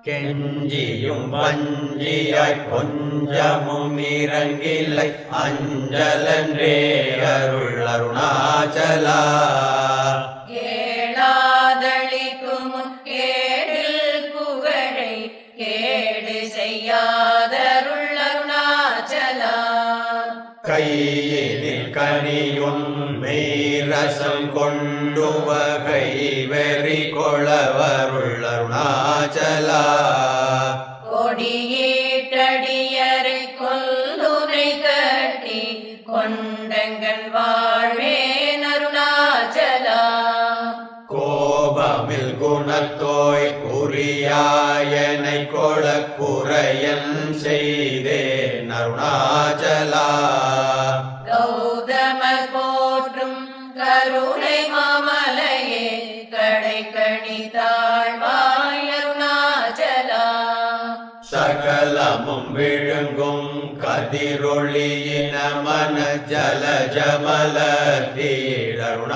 கெஞ்சியும் வஞ்சியாய் கொஞ்சமும் இறங்கில்லை அஞ்சலன்றே அருள் அருணாச்சலா. கேளாதளிக்குமுன் கேடில் புகழை கேடு செய்யாதருள் அருணாச்சலா. கையினில் கனியுன் மெய்ரசம் கொண்டு வகை வெறி கொளவருள் அருணாச்சலா. கொடியீட்டடியரை கொல்லுரை கட்டி கொண்டங்கள் வாழ்வேன் அருணாச்சலா. கோபமில் குணத்தோய் குறியாயனை கொளக்குறையன் செய்தேன் அருணாச்சலா. கௌதமர் போற்றும் கருணை மாமலையே கடைக்கணி தாழ்வாய் அருணாச்சலா. சகலமும் விழுங்கும் கதிரொளியின மன ஜல ஜமல தீழருணா.